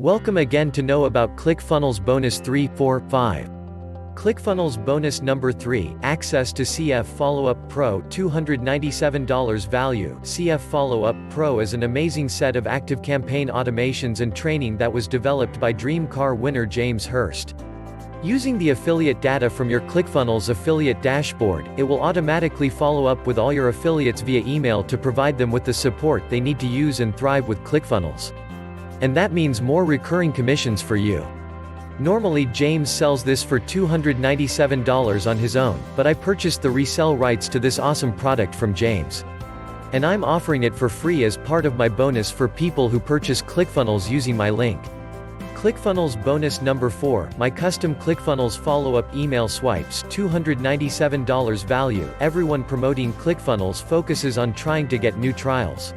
Welcome again to know about ClickFunnels Bonus 3, 4, 5. ClickFunnels Bonus Number 3, Access to CF Follow-Up Pro, $297 value. CF Follow-Up Pro is an amazing set of ActiveCampaign automations and training that was developed by Dream Car winner James Hurst. Using the affiliate data from your ClickFunnels affiliate dashboard, it will automatically follow up with all your affiliates via email to provide them with the support they need to use and thrive with ClickFunnels. And that means more recurring commissions for you. Normally James sells this for $297 on his own, but I purchased the resell rights to this awesome product from James. And I'm offering it for free as part of my bonus for people who purchase ClickFunnels using my link. ClickFunnels Bonus Number 4, my custom ClickFunnels follow-up email swipes, $297 value. Everyone promoting ClickFunnels focuses on trying to get new trials.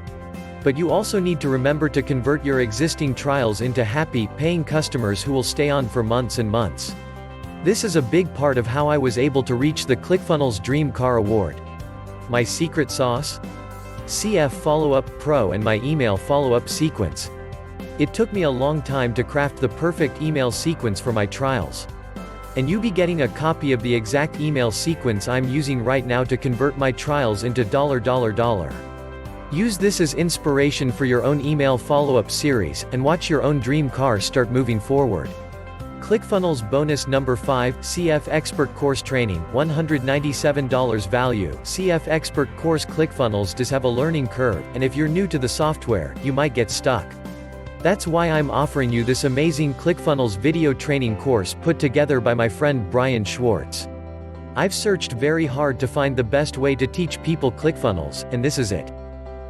But you also need to remember to convert your existing trials into happy, paying customers who will stay on for months and months. This is a big part of how I was able to reach the ClickFunnels Dream Car Award. My secret sauce? CF Follow-Up Pro and my email follow-up sequence. It took me a long time to craft the perfect email sequence for my trials. And you'll be getting a copy of the exact email sequence I'm using right now to convert my trials into $. Use this as inspiration for your own email follow-up series, and watch your own dream car start moving forward. ClickFunnels Bonus Number 5, CF Expert Course Training, $197 value. CF Expert Course. ClickFunnels does have a learning curve, and if you're new to the software, you might get stuck. That's why I'm offering you this amazing ClickFunnels video training course put together by my friend Brian Schwartz. I've searched very hard to find the best way to teach people ClickFunnels, and this is it.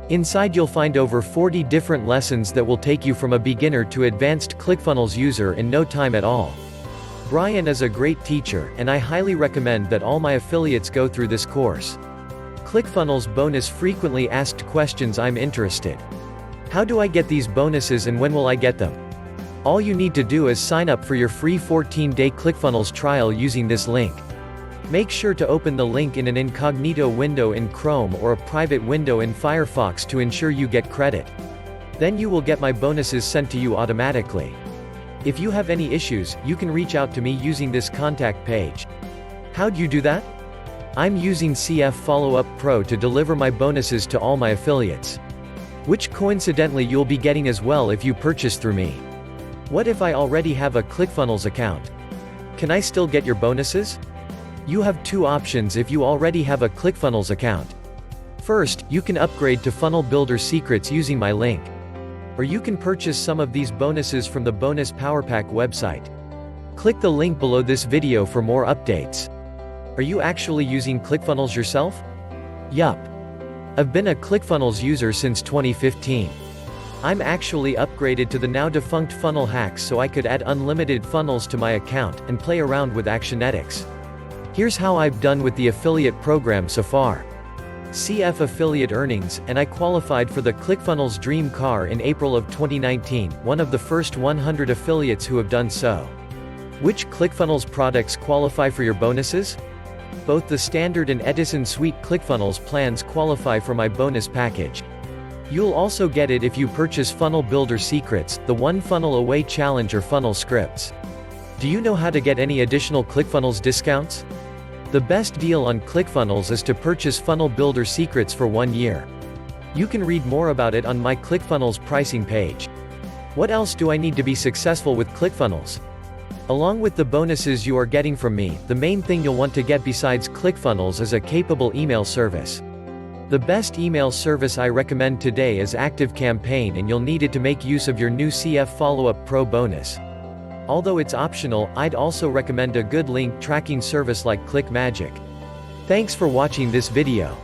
Inside you'll find over 40 different lessons that will take you from a beginner to advanced ClickFunnels user in no time at all. Brian is a great teacher, and I highly recommend that all my affiliates go through this course. ClickFunnels Bonus Frequently Asked Questions. I'm interested. How do I get these bonuses and when will I get them? All you need to do is sign up for your free 14-day ClickFunnels trial using this link. Make sure to open the link in an incognito window in Chrome or a private window in Firefox to ensure you get credit. Then you will get my bonuses sent to you automatically. If you have any issues, you can reach out to me using this contact page. How'd you do that? I'm using CF Follow-Up Pro to deliver my bonuses to all my affiliates. Which coincidentally you'll be getting as well if you purchase through me. What if I already have a ClickFunnels account? Can I still get your bonuses? You have two options if you already have a ClickFunnels account. First, you can upgrade to Funnel Builder Secrets using my link. Or you can purchase some of these bonuses from the Bonus Power Pack website. Click the link below this video for more updates. Are you actually using ClickFunnels yourself? Yup. I've been a ClickFunnels user since 2015. I'm actually upgraded to the now defunct Funnel Hacks so I could add unlimited funnels to my account and play around with Actionetics. Here's how I've done with the affiliate program so far. CF affiliate earnings, and I qualified for the ClickFunnels Dream Car in April of 2019, one of the first 100 affiliates who have done so. Which ClickFunnels products qualify for your bonuses? Both the Standard and Edison Suite ClickFunnels plans qualify for my bonus package. You'll also get it if you purchase Funnel Builder Secrets, the One Funnel Away Challenge or Funnel Scripts. Do you know how to get any additional ClickFunnels discounts? The best deal on ClickFunnels is to purchase Funnel Builder Secrets for 1 year. You can read more about it on my ClickFunnels pricing page. What else do I need to be successful with ClickFunnels? Along with the bonuses you are getting from me, the main thing you'll want to get besides ClickFunnels is a capable email service. The best email service I recommend today is ActiveCampaign, and you'll need it to make use of your new CF Follow-Up Pro bonus. Although it's optional, I'd also recommend a good link tracking service like ClickMagick. Thanks for watching this video.